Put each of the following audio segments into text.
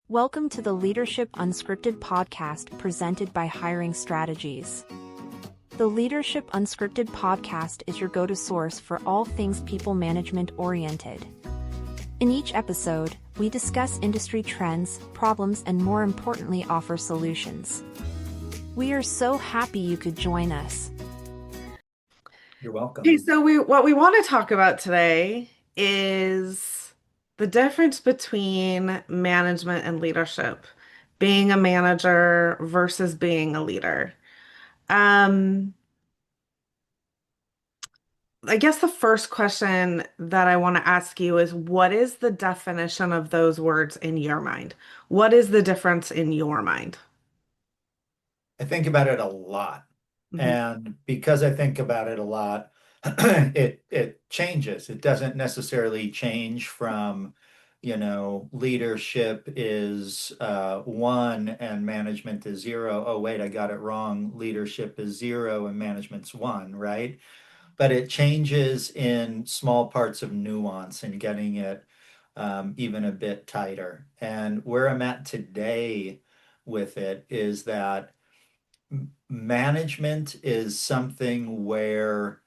Welcome to the Leadership Unscripted podcast presented by Hiring Strategies. The Leadership Unscripted podcast is your go-to source for all things people management oriented. In each episode, we discuss industry trends, problems, and more importantly, offer solutions. We are so happy you could join us. You're welcome. Okay, so what we want to talk about today is the difference between management and leadership, being a manager versus being a leader. Um, I guess the first question that I want to ask you is, what is the definition of those words in your mind? What is the difference in your mind? I think about it a lot. Mhm. And because I think about it a lot, it changes. It doesn't necessarily change from, leadership is one and management is zero. Oh, wait, I got it wrong. Leadership is zero and management's one, right? But it changes in small parts of nuance and getting it even a bit tighter. And where I'm at today with it is that management is something where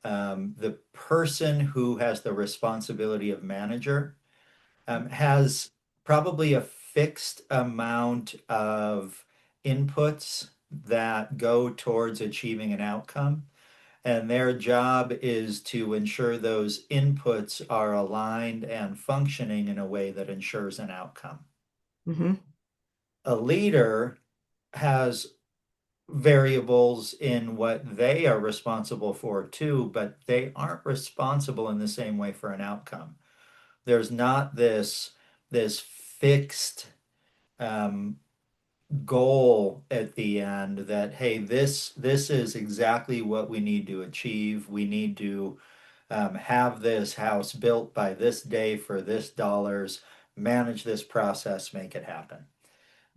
the person who has the responsibility of manager has probably a fixed amount of inputs that go towards achieving an outcome. And their job is to ensure those inputs are aligned and functioning in a way that ensures an outcome. Mhm. A leader has variables in what they are responsible for too, but they aren't responsible in the same way for an outcome. There's not this fixed um, goal at the end that, hey, this is exactly what we need to achieve. We need to have this house built by this day for this dollars, manage this process, make it happen.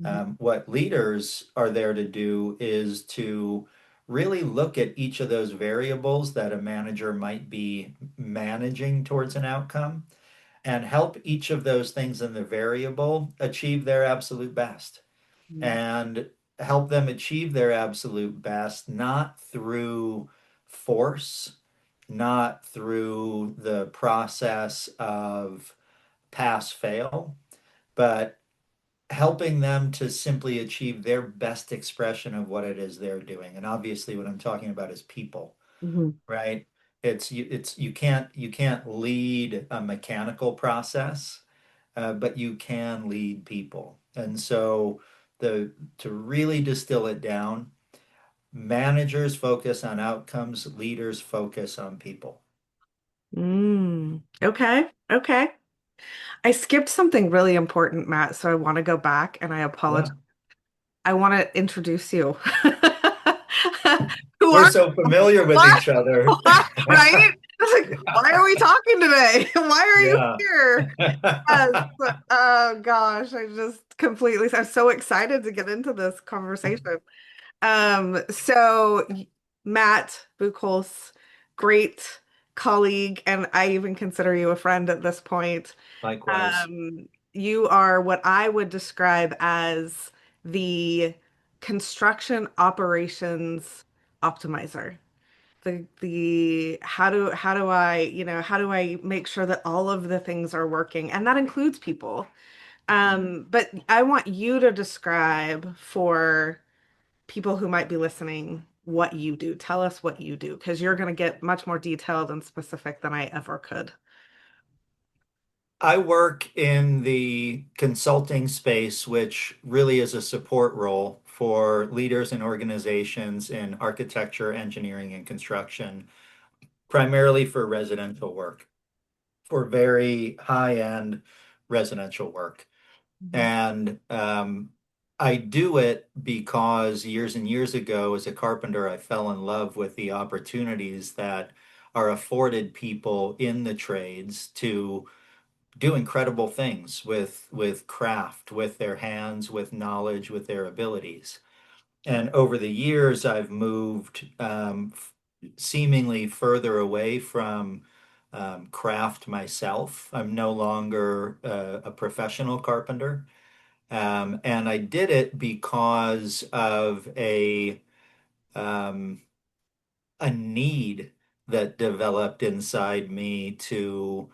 Mhm. What leaders are there to do is to really look at each of those variables that a manager might be managing towards an outcome and help each of those things in the variable achieve their absolute best and help them achieve their absolute best, not through force, not through the process of pass fail, but helping them to simply achieve their best expression of what it is they're doing. And obviously what I'm talking about is people, Mhm. right? It's you can't lead a mechanical process, but you can lead people. And so the to really distill it down, managers focus on outcomes, leaders focus on people. Okay. Okay. I skipped something really important, Matt, so I want to go back and I Yeah. apologize. I want to introduce you. Who We're are so familiar with what? each other. Right? It's like, why are we talking today? Why are you Yeah. here? Yes. Oh gosh, I'm so excited to get into this conversation. So Matt Buchholz, great colleague, and I even consider you a friend at this point. Likewise. You are what I would describe as the construction operations optimizer. The how do I make sure that all of the things are working? And that includes people. But I want you to describe for people who might be listening what you do. Tell us what you do, because you're going to get much more detailed and specific than I ever could. I work in the consulting space, which really is a support role for leaders and organizations in architecture, engineering, and construction, primarily for residential work, for very high-end residential work. Mhm. And I do it because years and years ago, as a carpenter, I fell in love with the opportunities that are afforded people in the trades to do incredible things with craft, with their hands, with knowledge, with their abilities. And over the years, I've moved seemingly further away from craft myself. I'm no longer a professional carpenter. And I did it because of um, a need that developed inside me to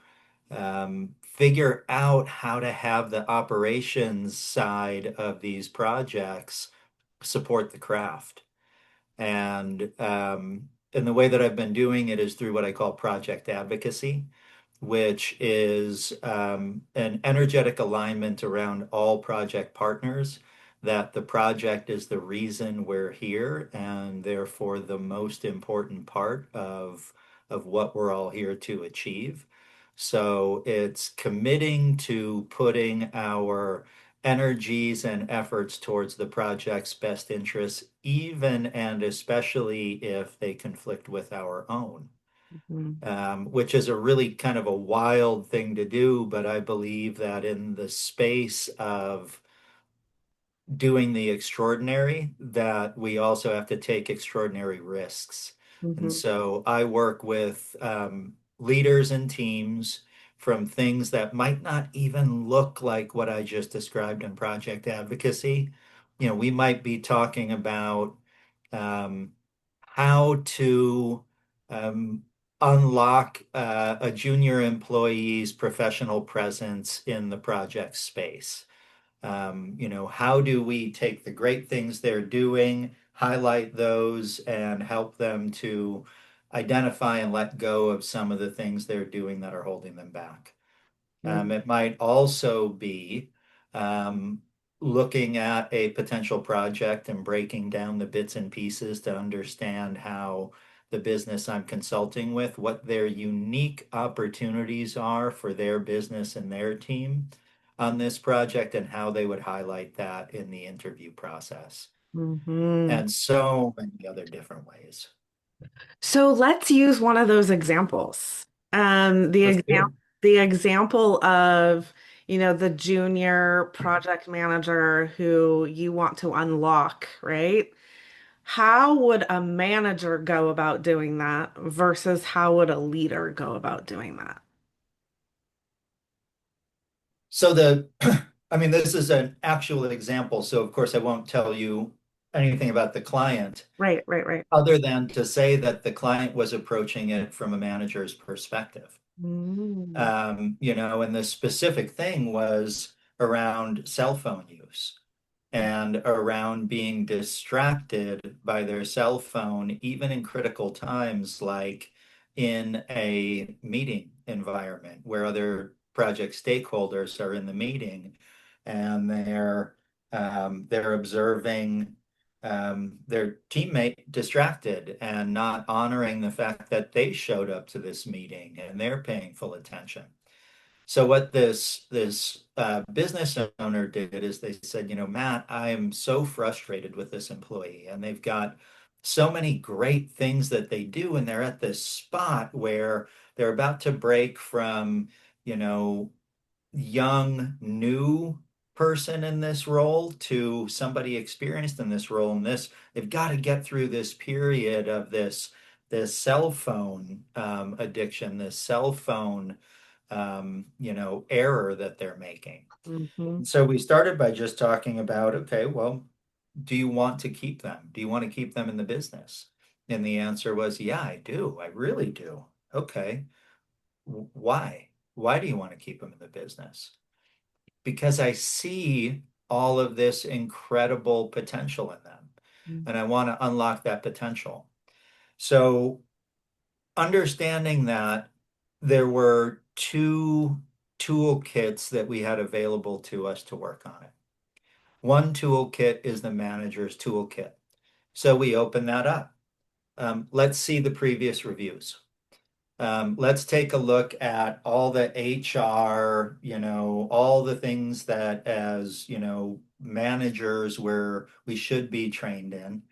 figure out how to have the operations side of these projects support the craft. And the way that I've been doing it is through what I call project advocacy, which is an energetic alignment around all project partners, that the project is the reason we're here and therefore the most important part of what we're all here to achieve. So it's committing to putting our energies and efforts towards the project's best interests, even and especially if they conflict with our own, Mhm. which is a really kind of a wild thing to do. But I believe that in the space of doing the extraordinary, that we also have to take extraordinary risks. And Mhm. so I work with leaders and teams from things that might not even look like what I just described in project advocacy. You know, we might be talking about um, how to um, unlock a junior employee's professional presence in the project space. You know, how do we take the great things they're doing, highlight those, and help them to identify and let go of some of the things they're doing that are holding them back? Mhm. It might also be um, looking at a potential project and breaking down the bits and pieces to understand how the business I'm consulting with, what their unique opportunities are for their business and their team on this project, and how they would highlight that in the interview process, Mhm. and so many other different ways. So let's use one of those examples. Let's do it. The example of, the junior project manager who you want to unlock, right? How would a manager go about doing that versus how would a leader go about doing that? So I mean, this is an actual example, so of course I won't tell you anything about the client, Right, right, right. other than to say that the client was approaching it from a manager's perspective. Mm. You know, and the specific thing was around cell phone use and around being distracted by their cell phone, even in critical times, like in a meeting environment where other project stakeholders are in the meeting and they're observing their teammate distracted and not honoring the fact that they showed up to this meeting and they're paying full attention. So what this business owner did is they said, you know, Matt, I am so frustrated with this employee, and they've got so many great things that they do, and they're at this spot where they're about to break from, you know, young, new person in this role to somebody experienced in this role. And they've got to get through this period of this cell phone addiction, this cell phone error that they're making. Hmm. And so we started by just talking about, okay, well, do you want to keep them? Do you want to keep them in the business? And the answer was, yeah, I do. I really do. Okay. Why? Why do you want to keep them in the business? Because I see all of this incredible potential in them, and I want to unlock that potential. So understanding that there were two toolkits that we had available to us to work on it. One toolkit is the manager's toolkit. So we open that up. Let's see the previous reviews. Let's take a look at all the HR, all the things that as, managers where we should be trained in.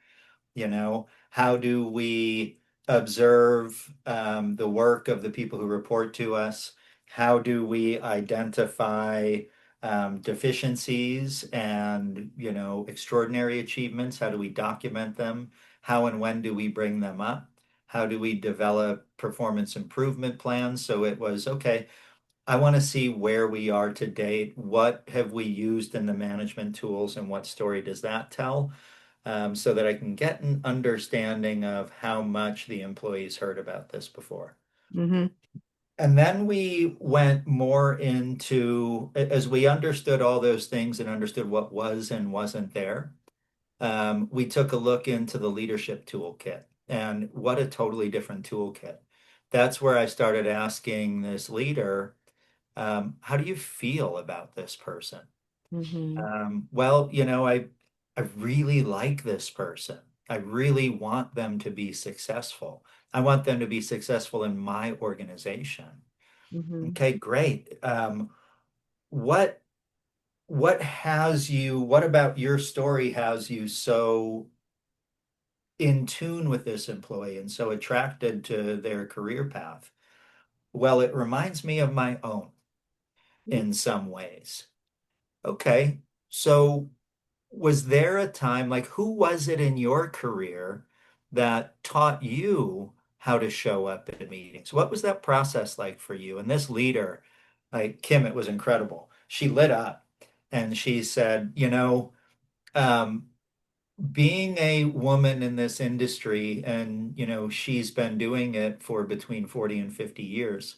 How do we observe the work of the people who report to us? How do we identify deficiencies and, extraordinary achievements? How do we document them? How and when do we bring them up? How do we develop performance improvement plans? So it was, okay, I want to see where we are to date. What have we used in the management tools and what story does that tell? So that I can get an understanding of how much the employees heard about this before. Mm-hmm. And then we went more into, as we understood all those things and understood what was and wasn't there, we took a look into the leadership toolkit, and what a totally different toolkit. That's where I started asking this leader, how do you feel about this person? Mm-hmm. Well, I really like this person. I really want them to be successful. I want them to be successful in my organization. Mm-hmm. Okay, great. What what about your story has you so in tune with this employee and so attracted to their career path? Well, it reminds me of my own in some ways. Okay, so was there a time, like, who was it in your career that taught you how to show up at meetings? What was that process like for you? And this leader, like Kim, it was incredible. She lit up and she said, um, being a woman in this industry, and, she's been doing it for between 40 and 50 years.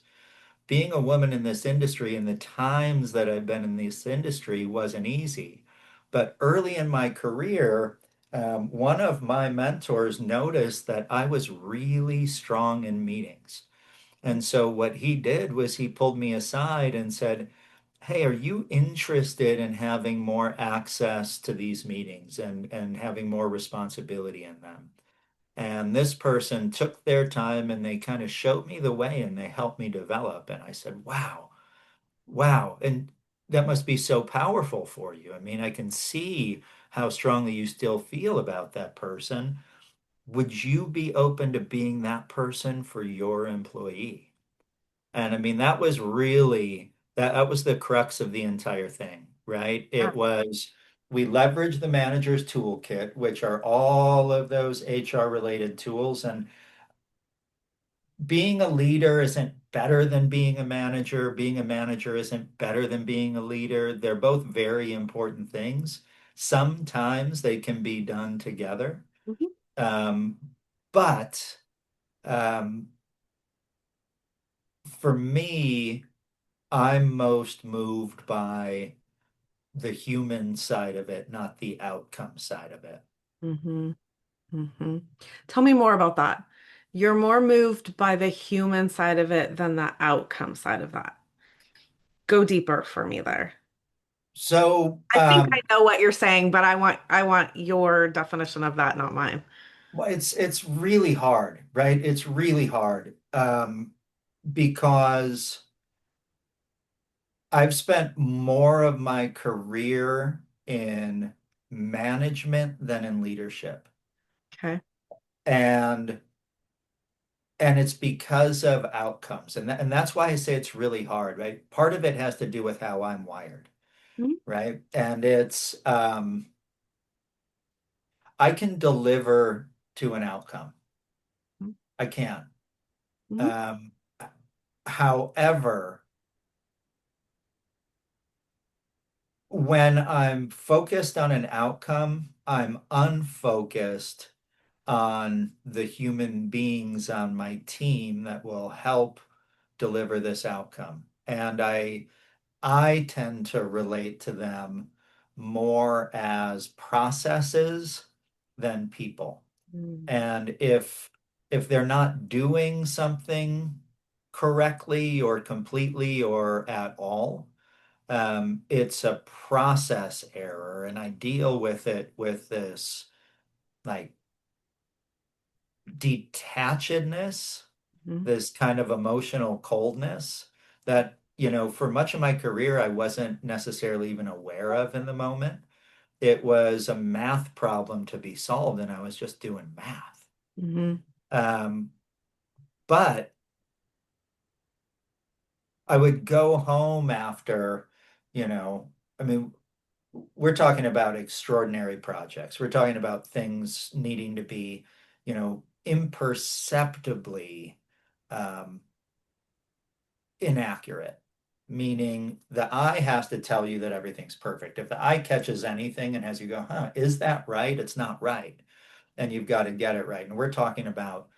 Being a woman in this industry and the times that I've been in this industry wasn't easy. But early in my career, one of my mentors noticed that I was really strong in meetings. And so what he did was he pulled me aside and said, "Hey, are you interested in having more access to these meetings and having more responsibility in them?" And this person took their time and they kind of showed me the way and they helped me develop. And I said, wow, wow. And that must be so powerful for you. I mean, I can see how strongly you still feel about that person. Would you be open to being that person for your employee? And I mean, that was the crux of the entire thing, right? Yeah. It was we leveraged the manager's toolkit, which are all of those HR related tools. And being a leader isn't better than being a manager. Being a manager isn't better than being a leader. They're both very important things. Sometimes they can be done together. Mhm. Um, but um, for me, I'm most moved by the human side of it, not the outcome side of it. Mm-hmm. Mm-hmm. Tell me more about that. You're more moved by the human side of it than the outcome side of that. Go deeper for me there. So, I think I know what you're saying, but I want your definition of that, not mine. well, it's really hard, right? It's really hard because I've spent more of my career in management than in leadership. Okay. And it's because of outcomes. And that's why I say it's really hard, right? Part of it has to do with how I'm wired, Mhm. right? And I can deliver to an outcome. I can. Mhm. Um, However, when I'm focused on an outcome, I'm unfocused on the human beings on my team that will help deliver this outcome. And I tend to relate to them more as processes than people. Mhm. And if they're not doing something correctly or completely or at all, it's a process error, and I deal with it with this like detachedness, Mhm. this kind of emotional coldness that, for much of my career, I wasn't necessarily even aware of in the moment. It was a math problem to be solved, and I was just doing math. Mhm. Um, but I would go home after, you know, I mean, we're talking about extraordinary projects. We're talking about things needing to be, imperceptibly um, inaccurate. meaning the eye has to tell you that everything's perfect. If the eye catches anything and has you go, huh, is that right? It's not right. And you've got to get it right. And we're talking about,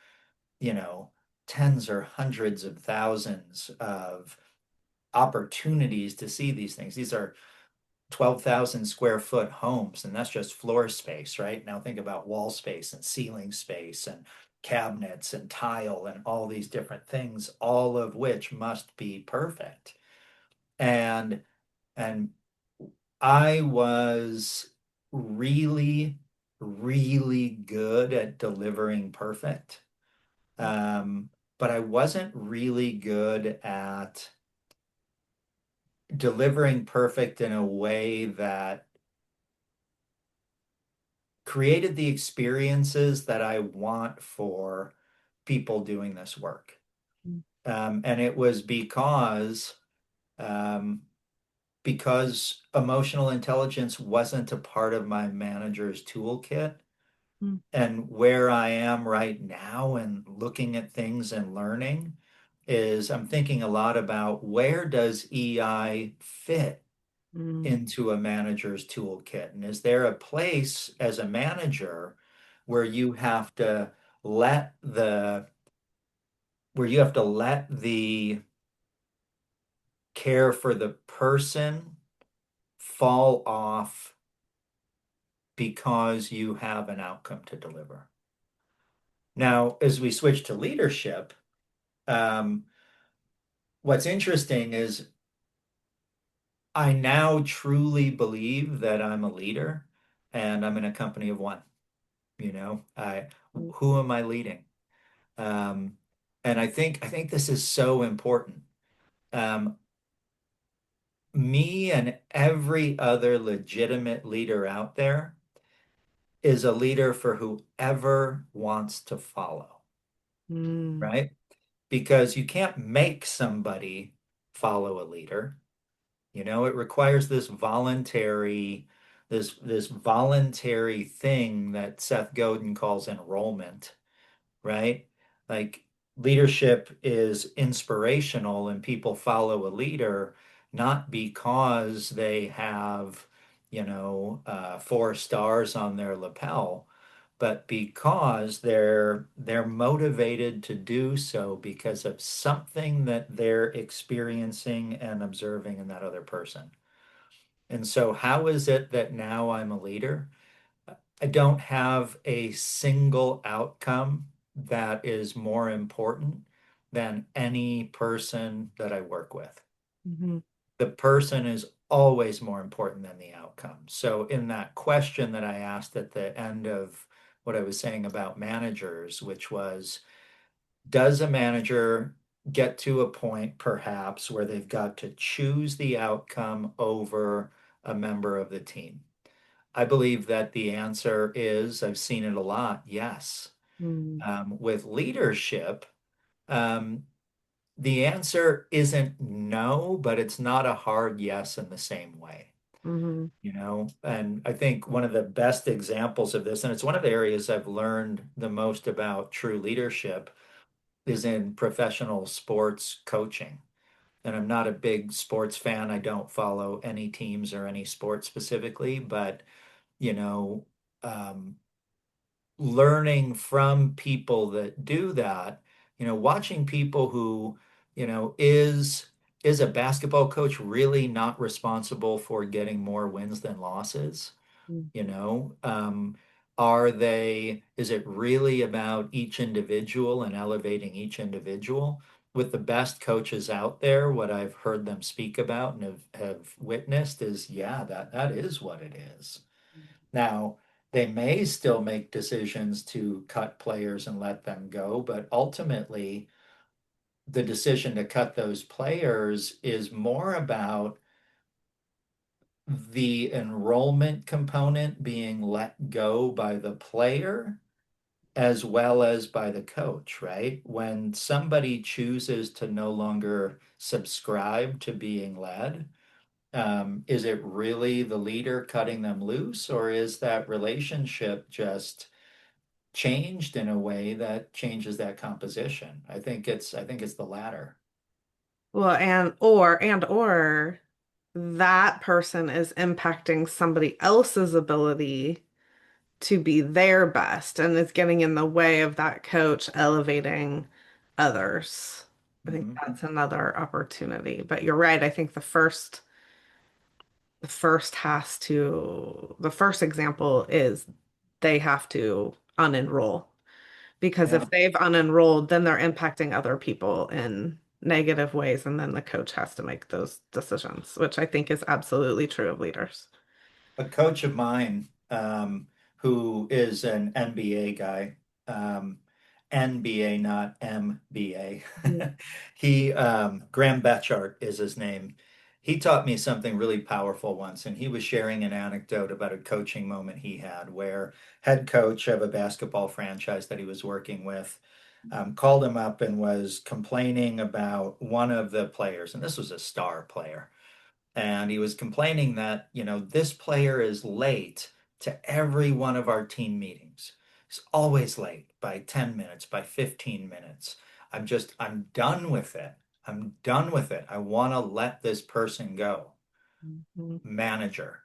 you know, tens or hundreds of thousands of opportunities to see these things. These are 12,000 square foot homes, and that's just floor space, right? Now think about wall space and ceiling space and cabinets and tile and all these different things, all of which must be perfect. And and I was really, really good at delivering perfect. But I wasn't really good at delivering perfect in a way that created the experiences that I want for people doing this work. And it was um, because emotional intelligence wasn't a part of my manager's toolkit. Mm. And where I am right now and looking at things and learning is I'm thinking a lot about where does EI fit Mm. into a manager's toolkit? And is there a place as a manager where you have to let the care for the person fall off because you have an outcome to deliver? Now, as we switch to leadership, um, what's interesting is I now truly believe that I'm a leader and I'm in a company of one. Who am I leading? Um, and I think this is so important. Um, Me and every other legitimate leader out there is a leader for whoever wants to follow, Mm. right? Because you can't make somebody follow a leader. It requires this voluntary thing that Seth Godin calls enrollment, right? Like leadership is inspirational and people follow a leader not because they have, 4 stars on their lapel, but because they're motivated to do so because of something that they're experiencing and observing in that other person. And so how is it that now I'm a leader? I don't have a single outcome that is more important than any person that I work with. Mhm. The person is always more important than the outcome. So, in that question that I asked at the end of what I was saying about managers, which was, does a manager get to a point perhaps where they've got to choose the outcome over a member of the team? I believe that the answer is, I've seen it a lot, yes. Mm. With leadership, um, the answer isn't no, but it's not a hard yes in the same way. Mhm. And I think one of the best examples of this, and it's one of the areas I've learned the most about true leadership, is in professional sports coaching. And I'm not a big sports fan. I don't follow any teams or any sport specifically, but you know, um, learning from people that do that, watching people who, is a basketball coach really not responsible for getting more wins than losses? Mm. You know, is it really about each individual and elevating each individual? With the best coaches out there, what I've heard them speak about and have witnessed is, yeah, that is what it is. Now, they may still make decisions to cut players and let them go, but ultimately, the decision to cut those players is more about the enrollment component being let go by the player as well as by the coach, right? When somebody chooses to no longer subscribe to being led, is it really the leader cutting them loose, or is that relationship just changed in a way that changes that composition? I think it's the latter. Well, and or that person is impacting somebody else's ability to be their best and is getting in the way of that coach elevating others. I think Mhm. that's another opportunity. But you're right. I think the first example is they have to unenroll because Yeah. if they've unenrolled, then they're impacting other people in negative ways, and then the coach has to make those decisions, which I think is absolutely true of leaders. A coach of mine, who is an NBA guy, NBA, not MBA. Graham Betchart is his name. He taught me something really powerful once, and he was sharing an anecdote about a coaching moment he had where head coach of a basketball franchise that he was working with called him up and was complaining about one of the players, and this was a star player, and he was complaining that, this player is late to every one of our team meetings. He's always late by 10 minutes, by 15 minutes. I'm done with it. I'm done with it. I want to let this person go. Mhm. Manager,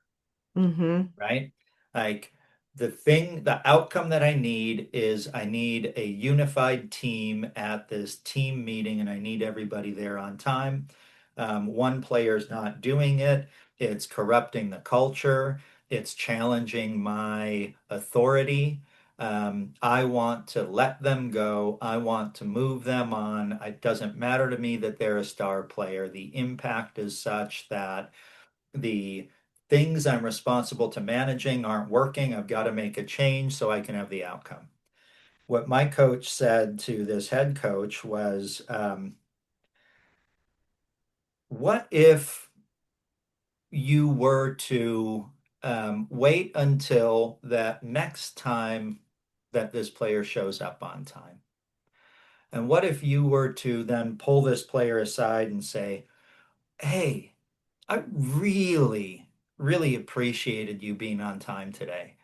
Hmm. right? Like the outcome that I need a unified team at this team meeting, and I need everybody there on time. One player's not doing it. It's corrupting the culture. It's challenging my authority. I want to let them go. I want to move them on. It doesn't matter to me that they're a star player. The impact is such that the things I'm responsible to managing aren't working. I've got to make a change so I can have the outcome. What my coach said to this head coach was, what if you were to wait until that next time that this player shows up on time? And what if you were to then pull this player aside and say, hey, I really, really appreciated you being on time today.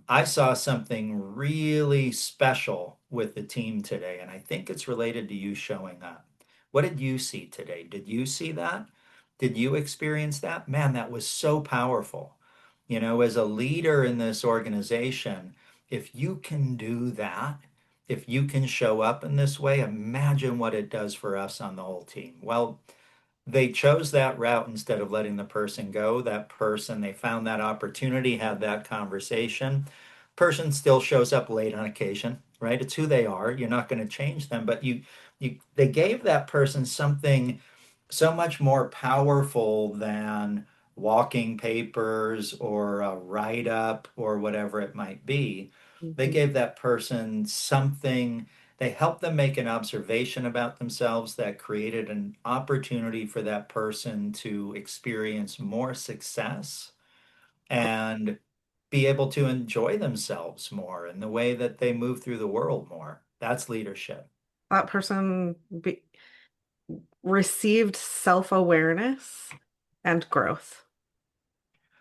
I saw something really special with the team today, and I think it's related to you showing up. What did you see today? Did you see that? Did you experience that? Man, that was so powerful. As a leader in this organization, if you can do that, if you can show up in this way, imagine what it does for us on the whole team. Well, they chose that route instead of letting the person go. That person, they found that opportunity, had that conversation. Person still shows up late on occasion, right? It's who they are. You're not going to change them, but they gave that person something so much more powerful than walking papers or a write up or whatever it might be. They Hmm. gave that person something, they helped them make an observation about themselves that created an opportunity for that person to experience more success and be able to enjoy themselves more in the way that they move through the world more. That's leadership. That person received self-awareness and growth,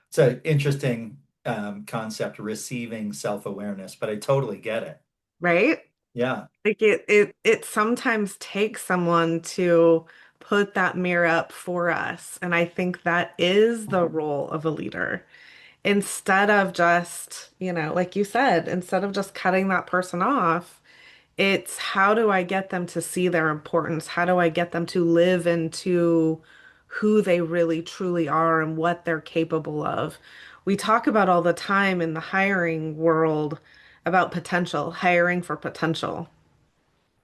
It's an interesting concept, receiving self-awareness, but I totally get it. right? Yeah. Like it sometimes takes someone to put that mirror up for us. And I think that is the role of a leader. Instead of just, like you said, instead of just cutting that person off, it's how do I get them to see their importance? How do I get them to live into who they really truly are and what they're capable of? We talk about all the time in the hiring world about potential, hiring for potential,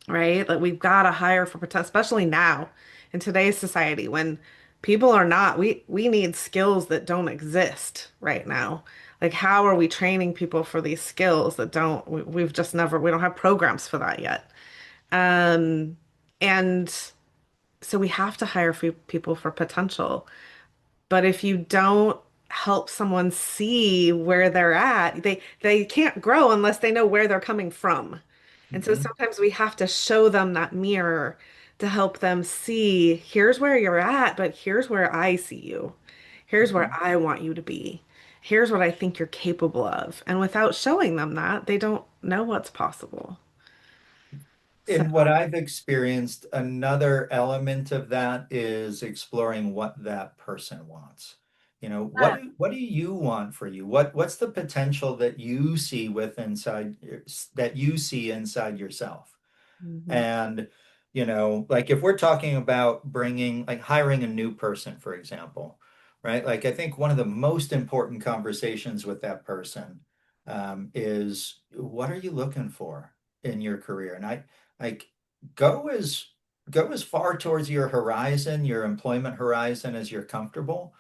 right? Like we've got to hire for potential, especially now in today's society when people are not, we need skills that don't exist right now. Like how are we training people for these skills that we've just never, we don't have programs for that yet. Um, and so we have to hire people for potential. But if you don't help someone see where they're at, they can't grow unless they know where they're coming from. And so Mhm. sometimes we have to show them that mirror to help them see, here's where you're at, but here's where I see you. Here's where Mhm. I want you to be. Here's what I think you're capable of. And without showing them that, they don't know what's possible. So, in what I've experienced, another element of that is exploring what that person wants. You know, yeah. what do you want for you? What's the potential that you see that you see inside yourself? Mhm. And, like if we're talking about hiring a new person, for example, right? Like I think one of the most important conversations with that person is what are you looking for in your career? And I like go as go as far towards your horizon, your employment horizon as you're comfortable.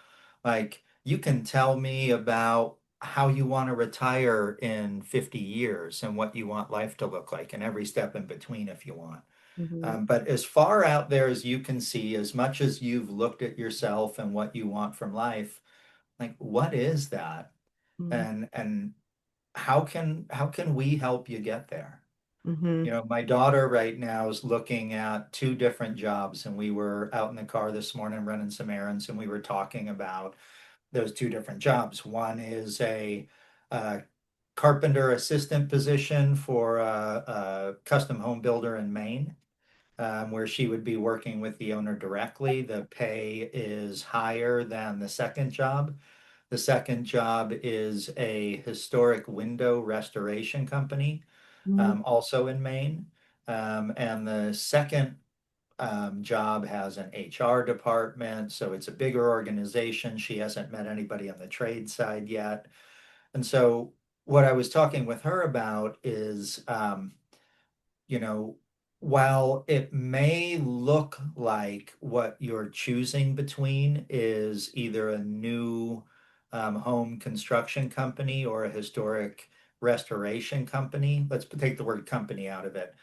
Like you can tell me about how you want to retire in 50 years and what you want life to look like and every step in between if you want. Mhm. But as far out there as you can see, as much as you've looked at yourself and what you want from life, like what is that? Mhm. And how can we help you get there? Mhm. My daughter right now is looking at two different jobs, and we were out in the car this morning running some errands, and we were talking about those two different jobs. One is a carpenter assistant position for a custom home builder in Maine, where she would be working with the owner directly. The pay is higher than the second job. The second job is a historic window restoration company, Mhm. also in Maine. And the second job has an HR department, so it's a bigger organization. She hasn't met anybody on the trade side yet. And so, what I was talking with her about is, you know, while it may look like what you're choosing between is either a new home construction company or a historic restoration company, let's take the word company out of it.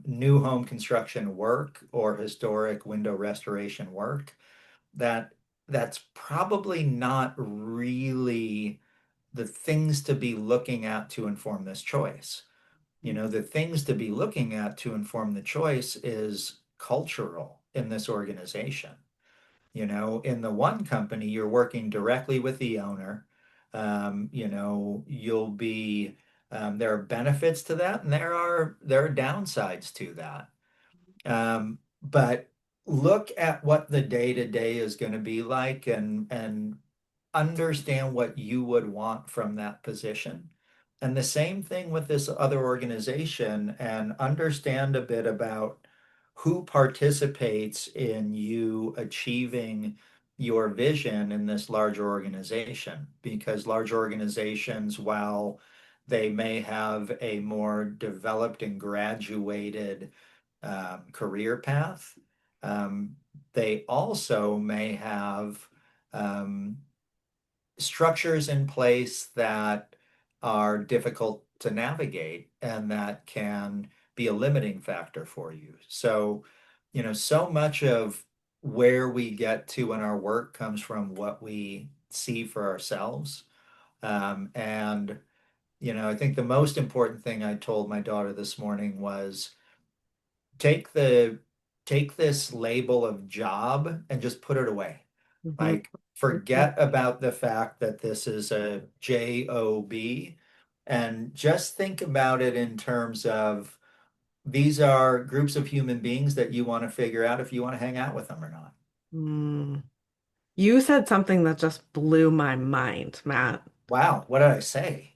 New home construction work or historic window restoration work, that that's probably not really the things to be looking at to inform this choice. The things to be looking at to inform the choice is cultural in this organization. In the one company, you're working directly with the owner. You'll be there are benefits to that, and there are downsides to that. But look at what the day to day is going to be like, and understand what you would want from that position. And the same thing with this other organization, and understand a bit about who participates in you achieving your vision in this larger organization. Because large organizations, while they may have a more developed and graduated career path, um, they also may have um, structures in place that are difficult to navigate and that can be a limiting factor for you. So, so much of where we get to in our work comes from what we see for ourselves. And, I think the most important thing I told my daughter this morning was take the take this label of job and just put it away. Mhm. Like, forget about the fact that this is a job, and just think about it in terms of these are groups of human beings that you want to figure out if you want to hang out with them or not. Mm. You said something that just blew my mind, Matt. Wow, what did I say?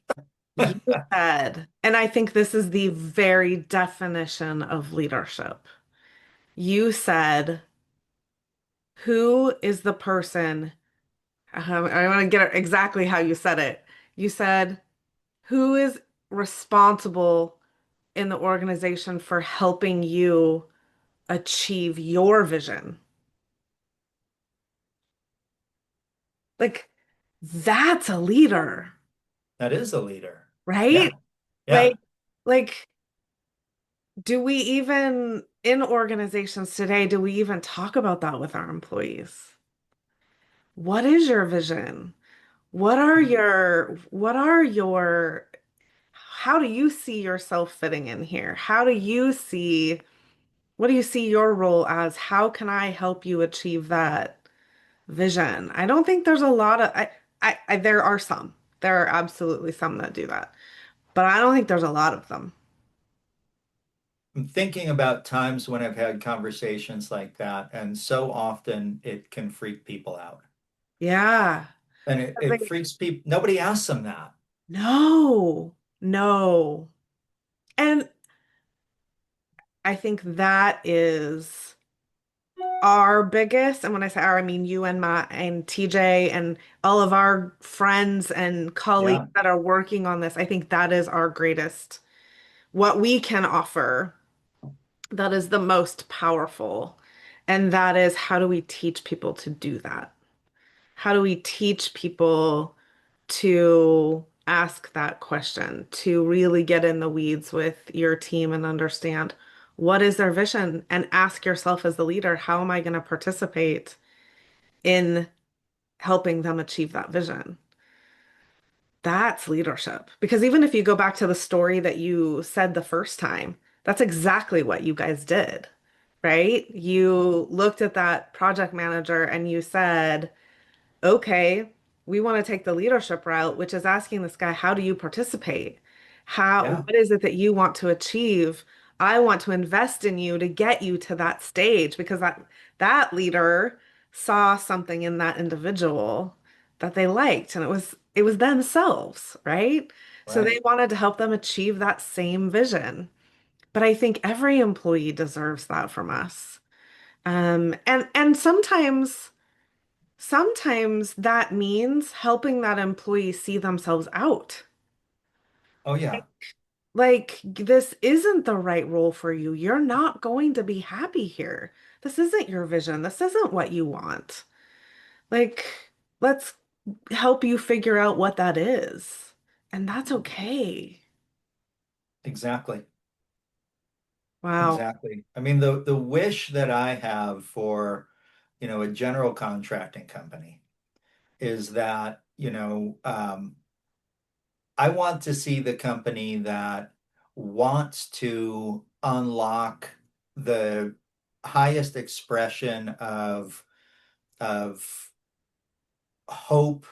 You said, and I think this is the very definition of leadership. You said, who is the person? I want to get it exactly how you said it. You said, who is responsible in the organization for helping you achieve your vision? Like, that's a leader, That is a leader. Yeah, right? yeah. Like, like, do we even, in organizations today, do we even talk about that with our employees? What is your vision? How do you see yourself fitting in here? What do you see your role as? How can I help you achieve that vision? I don't think there's a lot of, there are some. There are absolutely some that do that, but I don't think there's a lot of them. I'm thinking about times when I've had conversations like that, and so often it can freak people out. Yeah. And it Like, freaks people. Nobody asks them that. no, no. And I think that is our biggest, and when I say our, I mean you and Matt and TJ and all of our friends and colleagues Yeah, that are working on this. I think that is our greatest, what we can offer, that is the most powerful. And that is, how do we teach people to do that? How do we teach people to ask that question, to really get in the weeds with your team and understand what is their vision, and ask yourself as the leader, how am I going to participate in helping them achieve that vision? That's leadership. Because even if you go back to the story that you said the first time, that's exactly what you guys did, right? You looked at that project manager and you said, okay, we want to take the leadership route, which is asking this guy, how do you participate? yeah, What is it that you want to achieve? I want to invest in you to get you to that stage, because that leader saw something in that individual that they liked, and it was themselves, right? So right. they wanted to help them achieve that same vision. But I think every employee deserves that from us. And sometimes that means helping that employee see themselves out. Oh, yeah, Like, this isn't the right role for you. You're not going to be happy here. This isn't your vision. This isn't what you want. Like, let's help you figure out what that is. And that's okay. exactly. Wow. Exactly. I mean, the wish that I have for, a general contracting company is that, I want to see the company that wants to unlock the highest expression of hope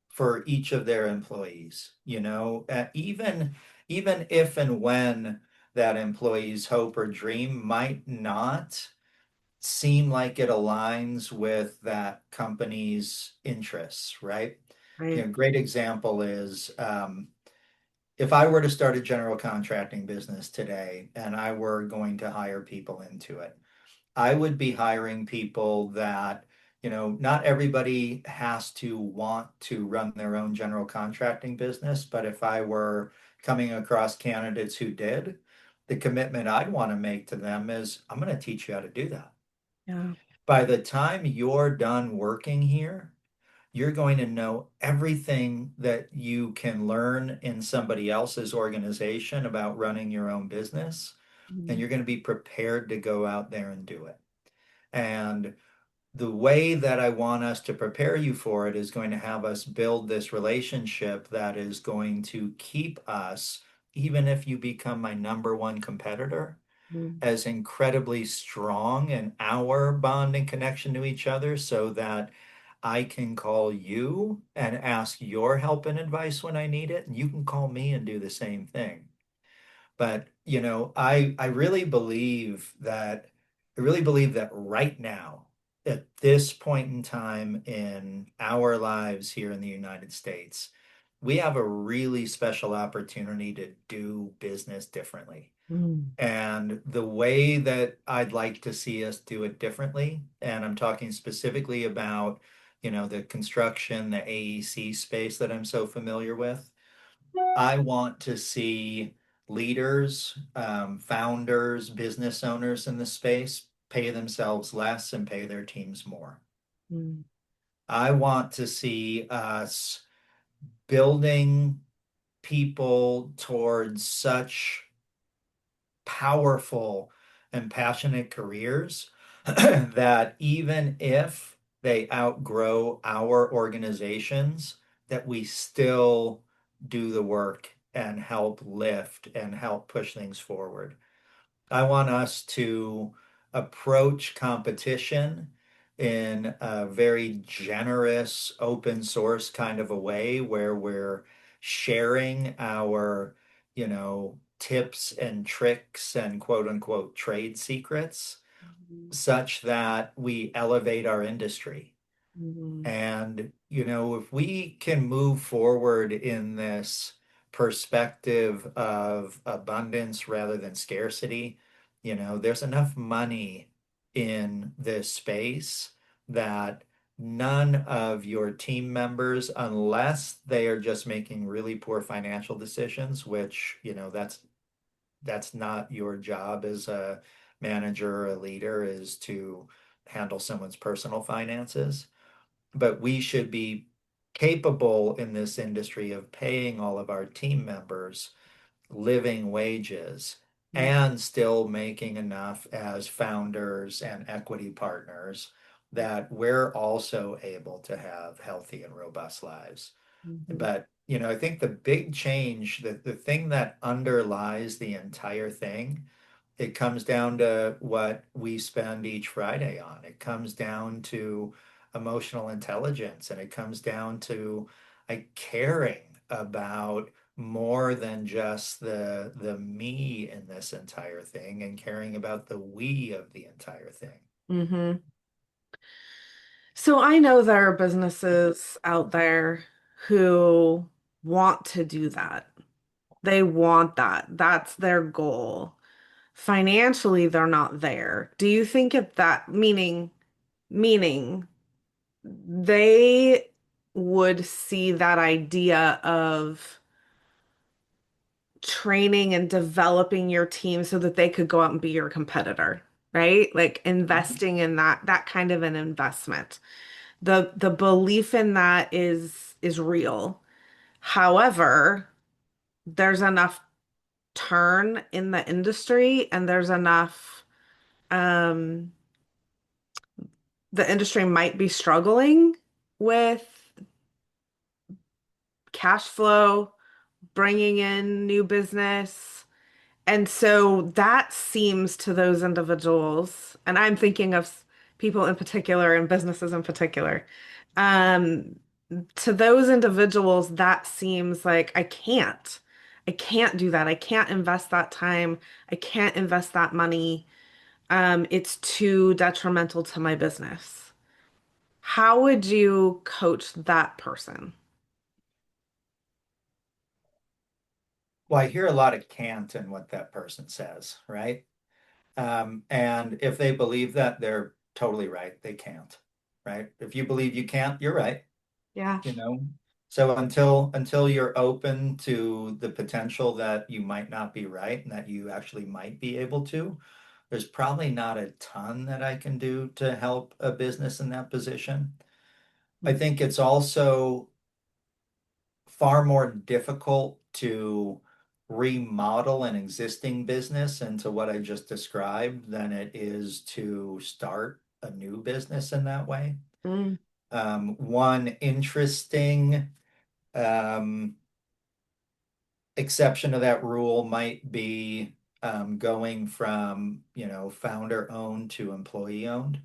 for each of their employees, even if and when that employee's hope or dream might not seem like it aligns with that company's interests, right? Right. Great example is if I were to start a general contracting business today and I were going to hire people into it, I would be hiring people that, not everybody has to want to run their own general contracting business, but if I were coming across candidates who did, the commitment I'd want to make to them is I'm going to teach you how to do that. Yeah. By the time you're done working here, you're going to know everything that you can learn in somebody else's organization about running your own business, and Mm. you're going to be prepared to go out there and do it. And the way that I want us to prepare you for it is going to have us build this relationship that is going to keep us, even if you become my number one competitor, Mm. as incredibly strong in our bond and connection to each other so that I can call you and ask your help and advice when I need it, and you can call me and do the same thing. But, I really believe that right now, at this point in time in our lives here in the United States, we have a really special opportunity to do business differently. Mm. And the way that I'd like to see us do it differently, and I'm talking specifically about, the construction, the AEC space that I'm so familiar with. I want to see leaders, founders, business owners in the space pay themselves less and pay their teams more. Mm. I want to see us building people towards such powerful and passionate careers that even if they outgrow our organizations, that we still do the work and help lift and help push things forward. I want us to approach competition in a very generous, open source kind of a way where we're sharing our, tips and tricks and quote unquote trade secrets Mhm. such that we elevate our industry. Mhm. And, if we can move forward in this perspective of abundance rather than scarcity, there's enough money in this space that none of your team members, unless they are just making really poor financial decisions, which, that's not your job as a manager or a leader, is to handle someone's personal finances. But we should be capable in this industry of paying all of our team members living wages and still making enough as founders and equity partners that we're also able to have healthy and robust lives. Mhm. But, I think the big change, the thing that underlies the entire thing, it comes down to what we spend each Friday on. It comes down to emotional intelligence, and it comes down to like caring about more than just the me in this entire thing, and caring about the we of the entire thing. Mhm. So I know there are businesses out there who want to do that. They want that. That's their goal. Financially, they're not there. Do you think if that meaning they would see that idea of training and developing your team so that they could go out and be your competitor, right? Like investing in that kind of an investment. The belief in that is real. However, there's enough turn in the industry and there's enough um the industry might be struggling with cash flow, bringing in new business. And so that seems to those individuals, and I'm thinking of people in particular and businesses in particular, um, to those individuals, that seems like I can't. I can't do that. I can't invest that time. I can't invest that money. It's too detrimental to my business. How would you coach that person? Well, I hear a lot of can't in what that person says, right? And if they believe that, they're totally right. They can't, right? If you believe you can't, you're right, Yeah. you know? So until you're open to the potential that you might not be right and that you actually might be able to, there's probably not a ton that I can do to help a business in that position. I think it's also far more difficult to remodel an existing business into what I just described than it is to start a new business in that way. Mm, One interesting um, exception to that rule might be going from, founder owned to employee owned.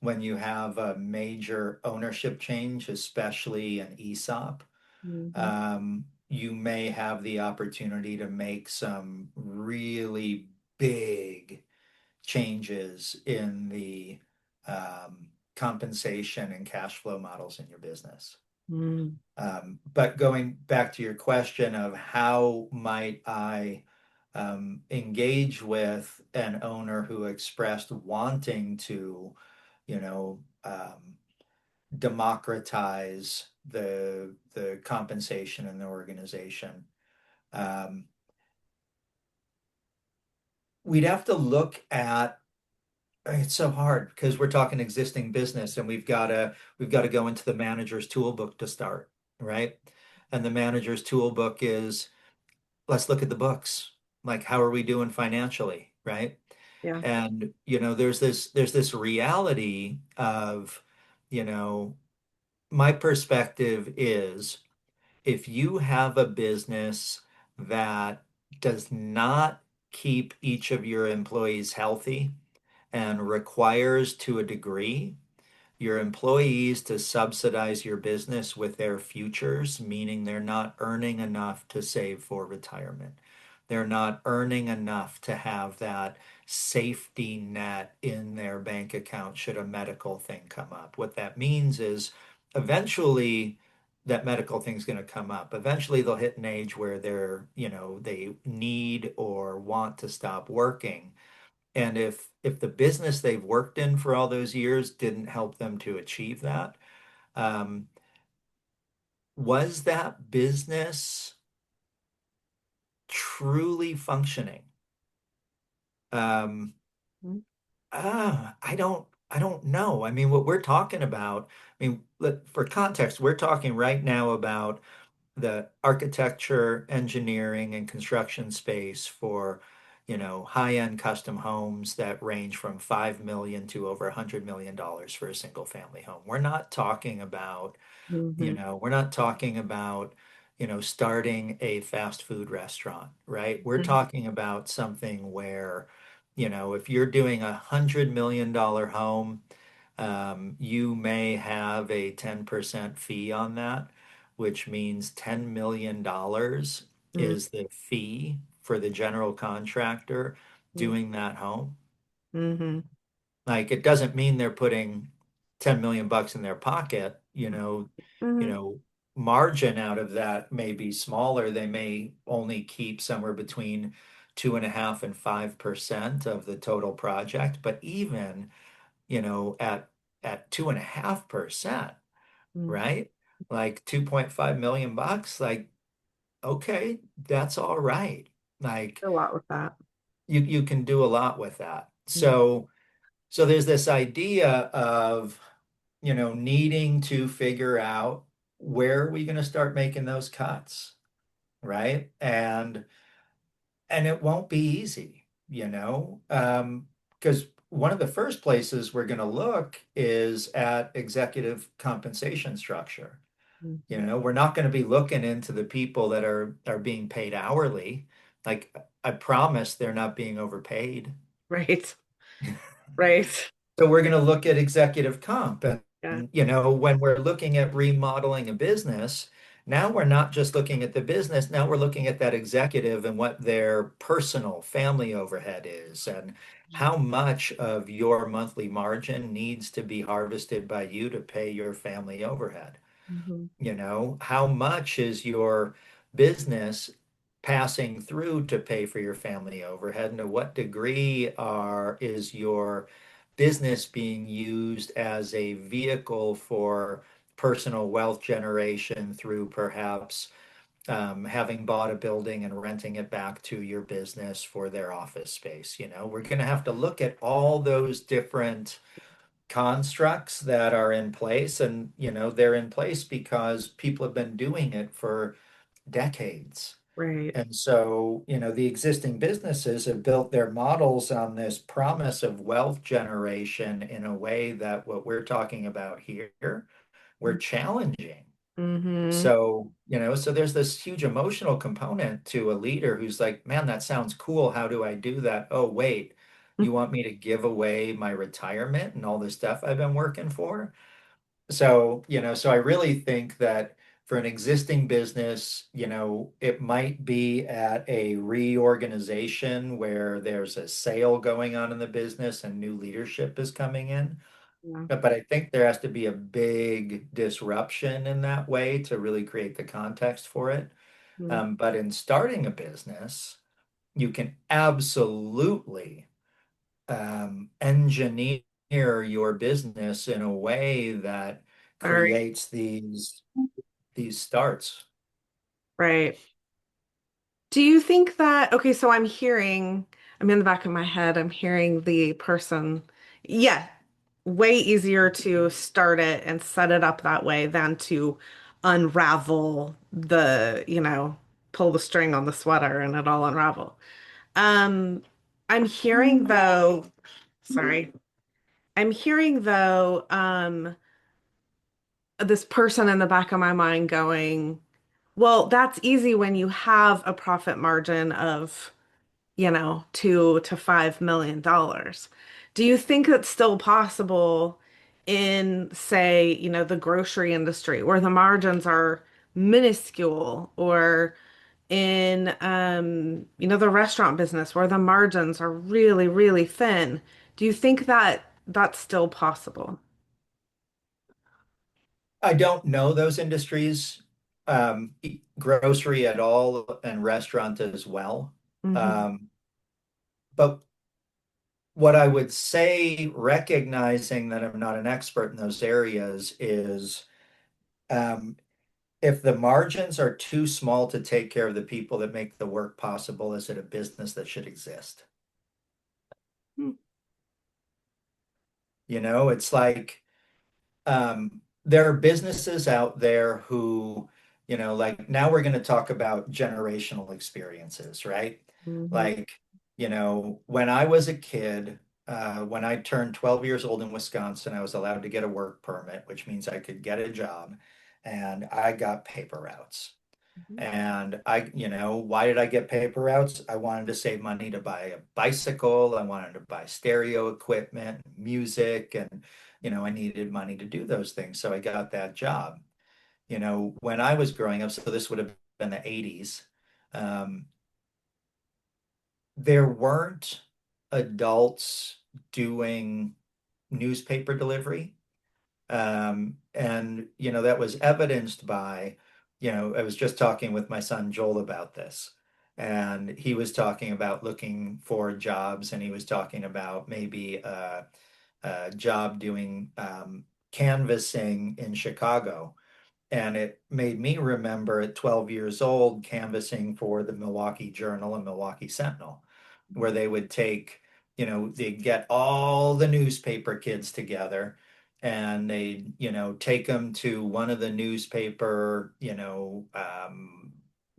When you have a major ownership change, especially an ESOP, mhm, you may have the opportunity to make some really big changes in the compensation and cash flow models in your business. mm, But going back to your question of how might I engage with an owner who expressed wanting to, you know, democratize the compensation in the organization. Um, we'd have to look at it's so hard because we're talking existing business and we've got to go into the manager's toolbook to start, right? And the manager's toolbook is let's look at the books. Like how are we doing financially, right? yeah. And there's this reality of, you know, my perspective is if you have a business that does not keep each of your employees healthy and requires to a degree your employees to subsidize your business with their futures, meaning they're not earning enough to save for retirement. they're not earning enough to have that safety net in their bank account should a medical thing come up. What that means is eventually that medical thing's going to come up. Eventually they'll hit an age where they need or want to stop working. And if the business they've worked in for all those years didn't help them to achieve that, um, was that business truly functioning? Um, Mhm. I don't know. I mean, what we're talking about, I mean, for context, we're talking right now about the architecture, engineering, and construction space for, high-end custom homes that range from 5 million to over $100 million for a single family home. Mhm. We're not talking about, starting a fast food restaurant, right? We're Mhm. talking about something where, if you're doing $100 million home, you may have a 10% fee on that, which means $10 million Mhm. is the fee for the general contractor Mhm. doing that home. Mhm. Like it doesn't mean they're putting 10 million bucks in their pocket, Mhm. margin out of that may be smaller. They may only keep somewhere between 2.5% and 5% of the total project. But even, at 2.5%, Mhm. right? Like 2.5 million bucks, like, okay, that's all right. Like A lot with that. you can do a lot with that. Mhm. So there's this idea of, needing to figure out where are we going to start making those cuts, right? And it won't be easy, because one of the first places we're going to look is at executive compensation structure. Mhm. We're not going to be looking into the people that are being paid hourly. Like I promise they're not being overpaid. Right. Right. So we're going to look at executive comp. And, Yeah. when we're looking at remodeling a business, now we're not just looking at the business, now we're looking at that executive and what their personal family overhead is and how much of your monthly margin needs to be harvested by you to pay your family overhead. Mhm. How much is your business passing through to pay for your family overhead, and to what degree is your business being used as a vehicle for personal wealth generation through perhaps having bought a building and renting it back to your business for their office space. We're going to have to look at all those different constructs that are in place, and they're in place because people have been doing it for decades. Right. And so, the existing businesses have built their models on this promise of wealth generation in a way that what we're talking about here, we're challenging. Mhm. So there's this huge emotional component to a leader who's like, man, that sounds cool. How do I do that? Oh, wait, you want me to give away my retirement and all this stuff I've been working for? So I really think that for an existing business, it might be at a reorganization where there's a sale going on in the business and new leadership is coming in. Yeah. But I think there has to be a big disruption in that way to really create the context for it. Mhm. But in starting a business, you can absolutely engineer your business in a way that All right. creates these starts. Right. Do you think that, okay, so I'm in the back of my head, I'm hearing the person, yeah, way easier to start it and set it up that way than to unravel pull the string on the sweater and it all unravel. Um, I'm hearing though, sorry, I'm hearing though, this person in the back of my mind going, well, that's easy when you have a profit margin of, 2 to $5 million. Do you think it's still possible in, say, the grocery industry where the margins are minuscule, or in the restaurant business where the margins are really, really thin. Do you think that that's still possible? I don't know those industries, grocery at all and restaurant as well. Hmm. Um, but what I would say, recognizing that I'm not an expert in those areas, is um, if the margins are too small to take care of the people that make the work possible, is it a business that should exist? It's like there are businesses out there who, like now we're going to talk about generational experiences, right? Hmm. Like, when I was a kid, when I turned 12 years old in Wisconsin, I was allowed to get a work permit, which means I could get a job, and I got paper routes. And why did I get paper routes? I wanted to save money to buy a bicycle. I wanted to buy stereo equipment, music, and, I needed money to do those things. So I got that job. When I was growing up, so this would have been the 80s, um, there weren't adults doing newspaper delivery. And that was evidenced by, I was just talking with my son Joel about this, and he was talking about looking for jobs, and he was talking about maybe a job doing canvassing in Chicago. And it made me remember at 12 years old canvassing for the Milwaukee Journal and Milwaukee Sentinel, where they would take, they'd get all the newspaper kids together and they'd, take them to one of the newspaper,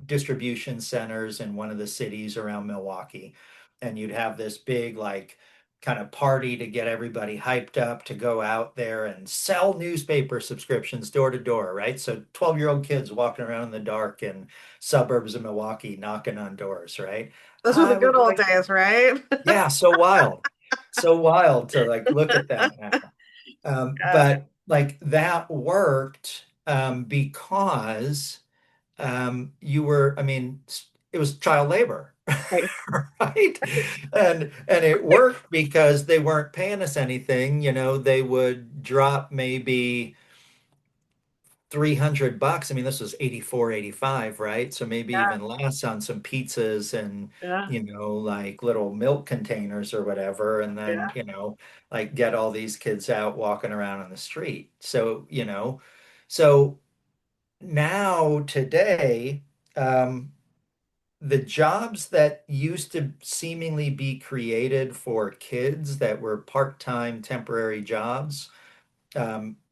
distribution centers in one of the cities around Milwaukee. And you'd have this big, like, kind of party to get everybody hyped up to go out there and sell newspaper subscriptions door to door, right? So 12-year-old kids walking around in the dark in suburbs of Milwaukee knocking on doors, right? Those were the I good would old like, days, right? yeah, so wild. So wild to like look at that now. Yeah. But like that worked because I mean, it was child labor, Right. right? And it worked because they weren't paying us anything. They would drop maybe $300. I mean, this was 84, 85, right? So maybe Yeah. even less on some pizzas and, Yeah. like little milk containers or whatever. And then, Yeah. like get all these kids out walking around on the street. So, so now today, um, the jobs that used to seemingly be created for kids that were part-time temporary jobs,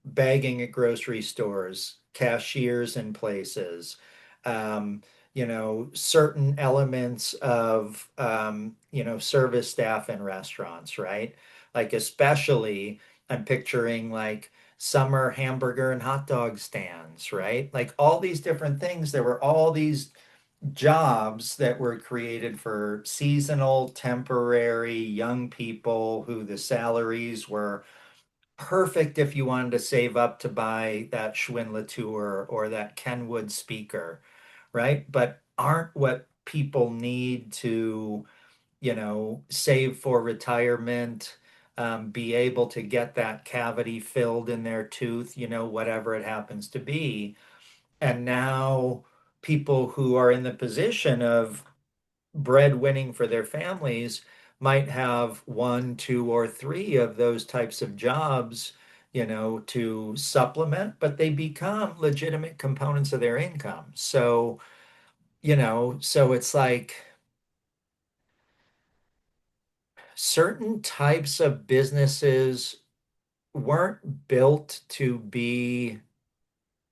bagging at grocery stores, cashiers in places, certain elements of, service staff in restaurants, right? Like, especially, I'm picturing like summer hamburger and hot dog stands, right? Like all these different things. There were all these jobs that were created for seasonal, temporary, young people who the salaries were perfect if you wanted to save up to buy that Schwinn Latour or that Kenwood speaker, right? But aren't what people need to, save for retirement, be able to get that cavity filled in their tooth, whatever it happens to be. And now people who are in the position of breadwinning for their families might have one, two, or three of those types of jobs, to supplement, but they become legitimate components of their income. So, so it's like certain types of businesses weren't built to be,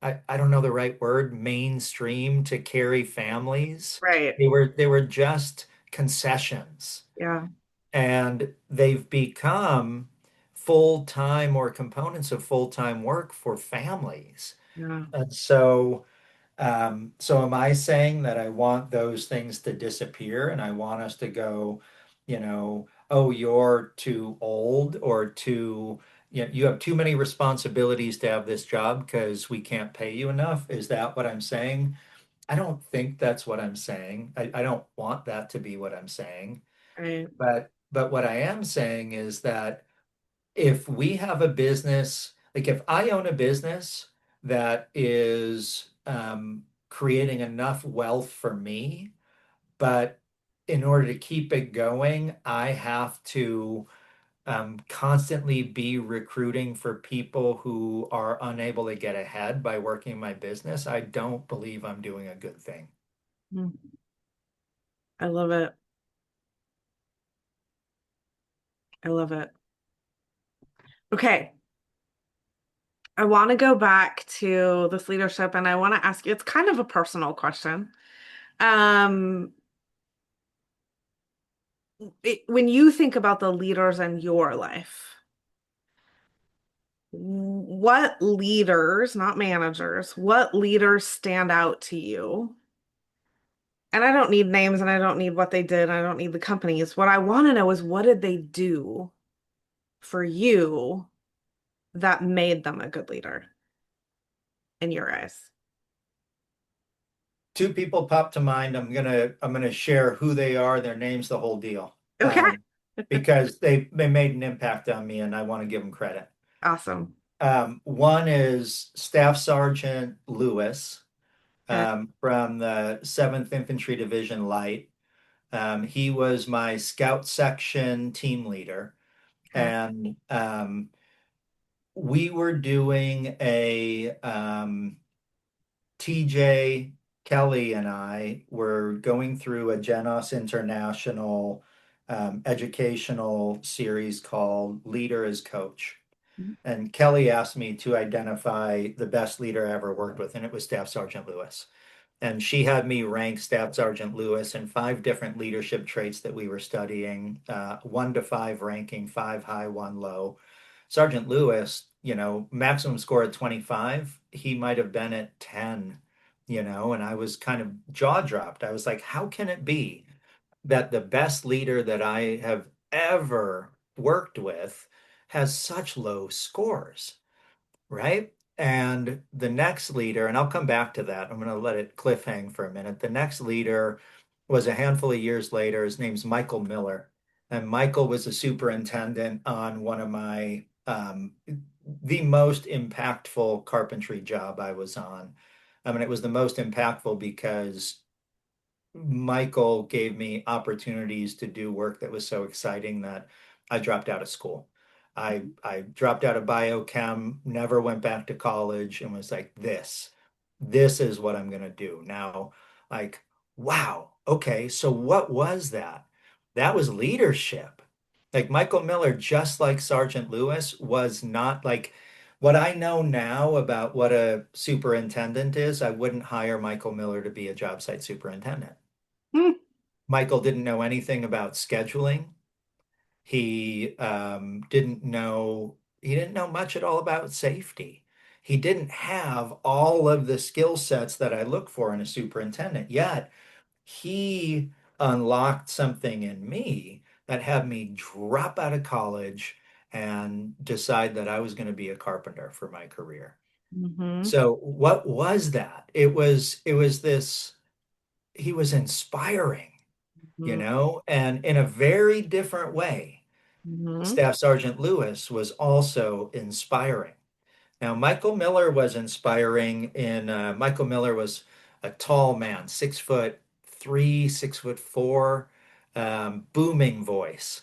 I don't know the right word, mainstream to carry families. Right. They were just concessions. Yeah. And they've become full-time or components of full-time work for families. Yeah. And so am I saying that I want those things to disappear and I want us to go, oh, you're too old or too, you have too many responsibilities to have this job because we can't pay you enough? Is that what I'm saying? I don't think that's what I'm saying. I don't want that to be what I'm saying. Right. But what I am saying is that if we have a business, like if I own a business that is creating enough wealth for me, but in order to keep it going, I have to constantly be recruiting for people who are unable to get ahead by working my business. I don't believe I'm doing a good thing. Mm. I love it. I love it. Okay. I want to go back to this leadership and I want to ask you, it's kind of a personal question. Um, when you think about the leaders in your life, what leaders, not managers, what leaders stand out to you? And I don't need names and I don't need what they did. I don't need the companies. What I want to know is what did they do for you that made them a good leader in your eyes? Two people pop to mind. I'm gonna share who they are, their names, the whole deal, Okay. because they made an impact on me, and I want to give them credit. Awesome. One is Staff Sergeant Lewis Okay. from the 7th Infantry Division Light. He was my Scout Section team leader, Okay. and we were doing a TJ Kelly and I were going through a Genos International educational series called Leader as Coach. And Kelly asked me to identify the best leader I ever worked with, and it was Staff Sergeant Lewis. And she had me rank Staff Sergeant Lewis in five different leadership traits that we were studying, 1 to 5 ranking, five high, one low. Sergeant Lewis, maximum score at 25, he might have been at 10, and I was kind of jaw dropped. I was like, how can it be that the best leader that I have ever worked with has such low scores? Right? And the next leader, and I'll come back to that. I'm going to let it cliffhang for a minute. The next leader was a handful of years later. His name's Michael Miller. And Michael was a superintendent on one of my, the most impactful carpentry job I was on. I mean, it was the most impactful because Michael gave me opportunities to do work that was so exciting that I dropped out of school. I dropped out of biochem, never went back to college, and was like, this is what I'm gonna do. Now, like, wow, okay, so what was that? That was leadership. Like Michael Miller, just like Sergeant Lewis, was not like what I know now about what a superintendent is. I wouldn't hire Michael Miller to be a job site superintendent. Hmm. Michael didn't know anything about scheduling. He didn't know much at all about safety. He didn't have all of the skill sets that I look for in a superintendent. Yet he unlocked something in me that had me drop out of college and decide that I was going to be a carpenter for my career. Hmm. So what was that? It was this, he was inspiring, and in a very different way. Hmm. Staff Sergeant Lewis was also inspiring. Now, Michael Miller was inspiring Michael Miller was a tall man, 6'3", 6'4", booming voice.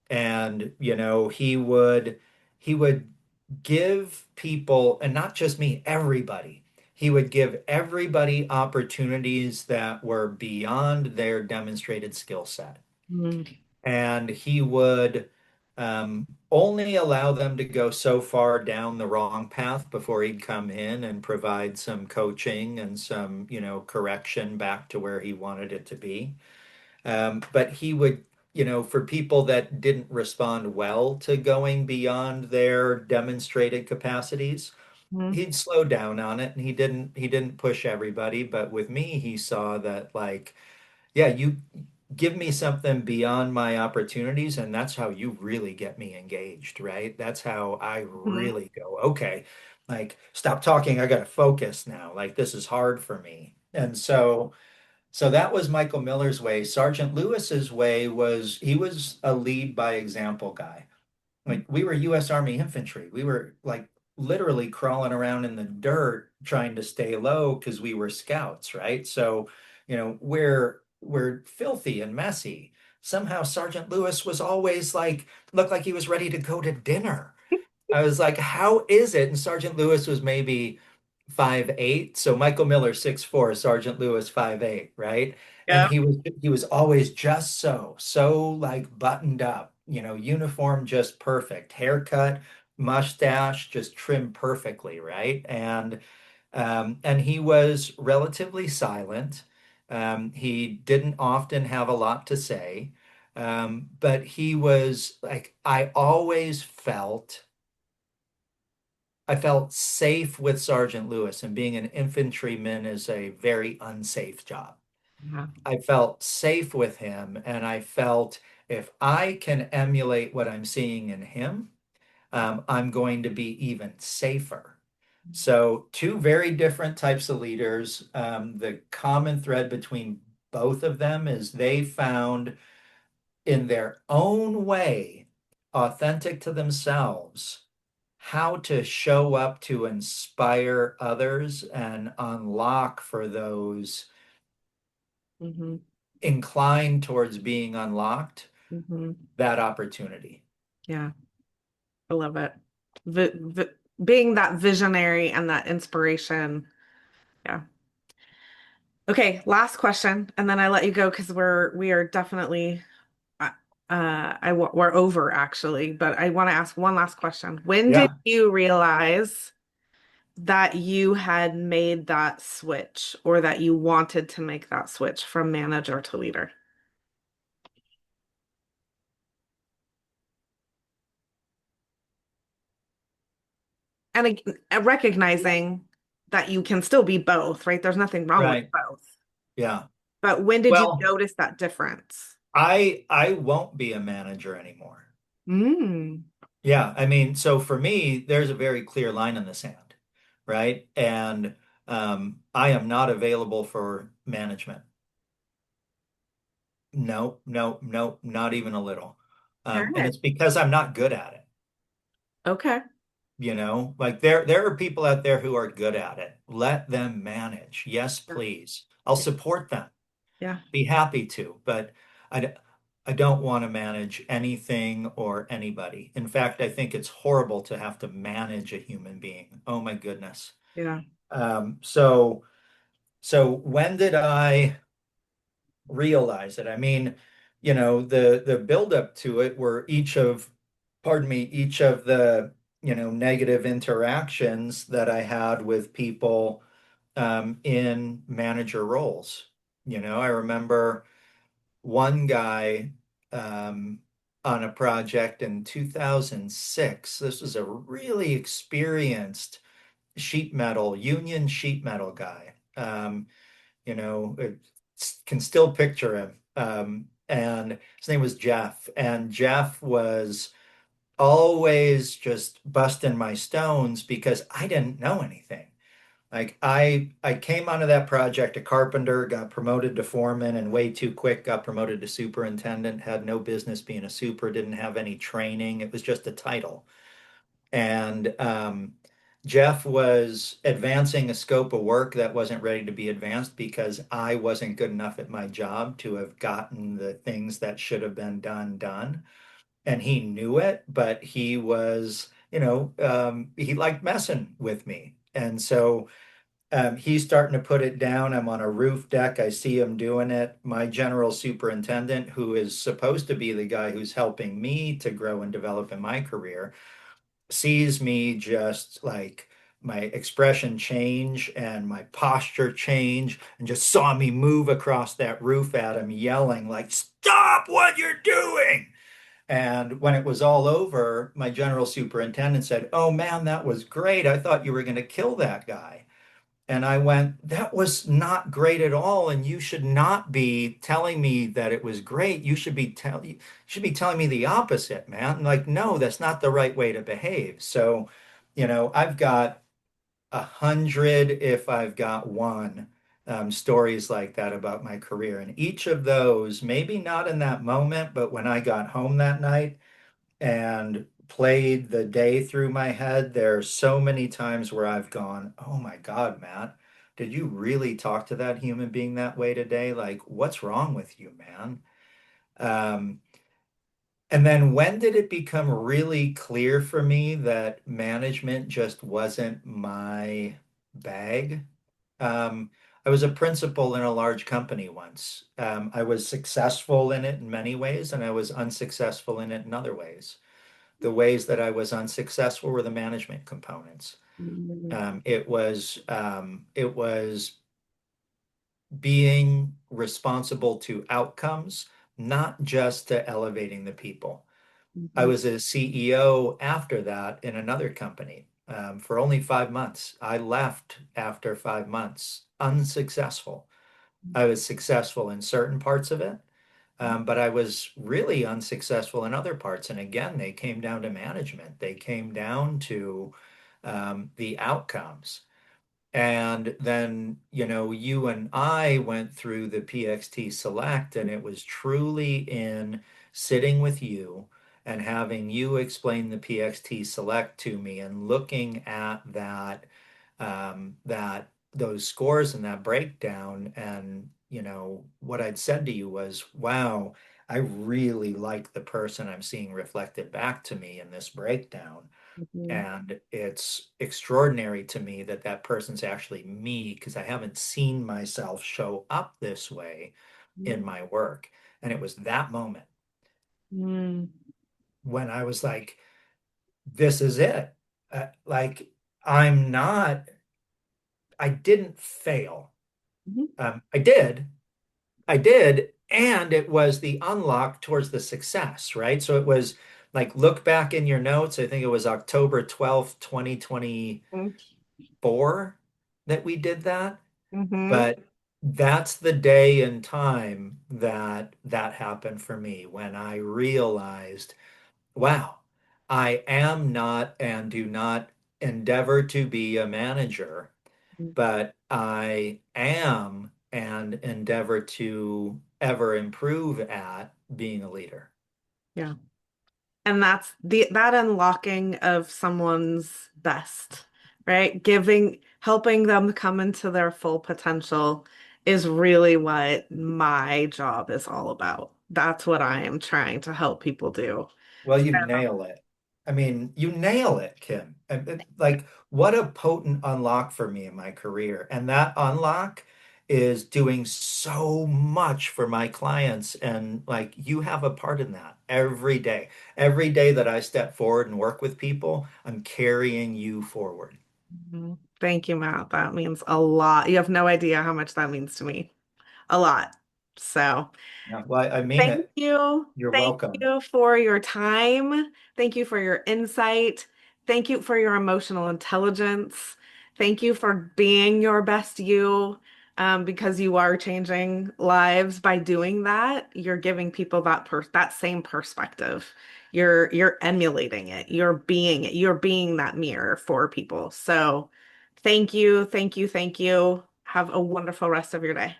And, he would give people, and not just me, everybody. He would give everybody opportunities that were beyond their demonstrated skill set. Hmm. And he would only allow them to go so far down the wrong path before he'd come in and provide some coaching and some, correction back to where he wanted it to be. But he would, for people that didn't respond well to going beyond their demonstrated capacities, Hmm. he'd slow down on it, and he didn't push everybody. But with me, he saw that, like, yeah, you give me something beyond my opportunities, and that's how you really get me engaged, right? That's how I Hmm. really go, okay, like, stop talking, I gotta focus now. Like, this is hard for me. And so that was Michael Miller's way. Sergeant Lewis's way was he was a lead by example guy. Like we were U.S. Army infantry. We were like literally crawling around in the dirt trying to stay low because we were scouts, right? So, we're filthy and messy. Somehow Sergeant Lewis was always like looked like he was ready to go to dinner. I was like, how is it? And Sergeant Lewis was maybe 5'8". So Michael Miller 6'4", Sergeant Lewis 5'8", right? And Yeah. he was always just so like buttoned up, uniform just perfect, haircut, mustache just trimmed perfectly, right? And he was relatively silent. He didn't often have a lot to say. But he was like I felt safe with Sergeant Lewis, and being an infantryman is a very unsafe job. Yeah. I felt safe with him, and I felt if I can emulate what I'm seeing in him, I'm going to be even safer. So, two very different types of leaders. The common thread between both of them is they found in their own way, authentic to themselves, how to show up to inspire others and unlock for those Mm-hmm. inclined towards being unlocked Mm-hmm. that opportunity. Yeah. I love it. Vi vi being that visionary and that inspiration. Yeah. Okay, last question, and then I let you go because we are definitely uh, we're over actually, but I want to ask one last question. When did Yeah. you realize that you had made that switch or that you wanted to make that switch from manager to leader? And recognizing that you can still be both, right? There's nothing wrong with Right. both. Yeah. But when did you Well, notice that difference? I won't be a manager anymore. Mm. Yeah, I mean, so for me, there's a very clear line in the sand, right? And I am not available for management. No, no, no, not even a little. All And right. it's because I'm not good at it. Okay. Like there are people out there who are good at it. Let them manage. Yes, Yeah. please. I'll support them. Yeah. Be happy to, but I I don't want to manage anything or anybody. In fact, I think it's horrible to have to manage a human being. Oh my goodness. Yeah. So when did I realize it? I mean, the buildup to it were each of the, negative interactions that I had with people in manager roles. I remember one guy on a project in 2006. This was a really experienced union sheet metal guy. Can still picture him. And his name was Jeff. And Jeff was always just busting my stones because I didn't know anything. Like I came onto that project a carpenter, got promoted to foreman, and way too quick got promoted to superintendent, had no business being a super, didn't have any training. It was just a title. And Jeff was advancing a scope of work that wasn't ready to be advanced because I wasn't good enough at my job to have gotten the things that should have been done. And he knew it, but he liked messing with me. And so he's starting to put it down. I'm on a roof deck. I see him doing it. My general superintendent, who is supposed to be the guy who's helping me to grow and develop in my career, sees me just like my expression change and my posture change and just saw me move across that roof at him, yelling, like, "Stop what you're doing!" And when it was all over, my general superintendent said, "Oh man, that was great. I thought you were going to kill that guy." And I went, "That was not great at all. And you should not be telling me that it was great. You should be telling me the opposite, man." And like, no, that's not the right way to behave. So, I've got 100 if I've got one stories like that about my career. And each of those, maybe not in that moment, but when I got home that night and played the day through my head, there are so many times where I've gone, oh my God, Matt, did you really talk to that human being that way today? Like, what's wrong with you, man? Um, and then when did it become really clear for me that management just wasn't my bag? Um, I was a principal in a large company once. I was successful in it in many ways, and I was unsuccessful in it in other ways. The ways that I was unsuccessful were the management components. Mhm. It was being responsible to outcomes, not just to elevating the people. I Mhm. was a CEO after that in another company for only 5 months. I left after 5 months, unsuccessful. I was successful in certain parts of it, but I was really unsuccessful in other parts. And again, they came down to management. They came down to the outcomes. And then, you and I went through the PXT Select, and it was truly in sitting with you and having you explain the PXT Select to me and looking at that those scores and that breakdown. And, what I'd said to you was, wow, I really like the person I'm seeing reflected back to me in this breakdown. Mhm. And it's extraordinary to me that that person's actually me because I haven't seen myself show up this way in my work. And it was that moment Mhm. when I was like, this is it. Like, I'm not, I didn't fail. Mhm. I did. And it was the unlock towards the success, right? So it was like, look back in your notes. I think it was October 12th, 2024 that we did that. Mhm. But that's the day and time that that happened for me when I realized, wow, I am not and do not endeavor to be a manager, Mhm. but I am and endeavor to ever improve at being a leader. Yeah. And that's that unlocking of someone's best, right? Helping them come into their full potential is really what my job is all about. That's what I am trying to help people do. Well, you nail it. I mean, you nail it, Kim. Like, what a potent unlock for me in my career. And that unlock is doing so much for my clients. And like, you have a part in that every day. Every day that I step forward and work with people, I'm carrying you forward. Mhm. Thank you, Matt. That means a lot. You have no idea how much that means to me. A lot. So. Yeah, well, I mean Thank it. you. You're Thank welcome. you for your time. Thank you for your insight. Thank you for your emotional intelligence. Thank you for being your best you, because you are changing lives by doing that. You're giving people that same perspective. You're emulating it. You're being it. You're being that mirror for people. So thank you, thank you, thank you. Have a wonderful rest of your day.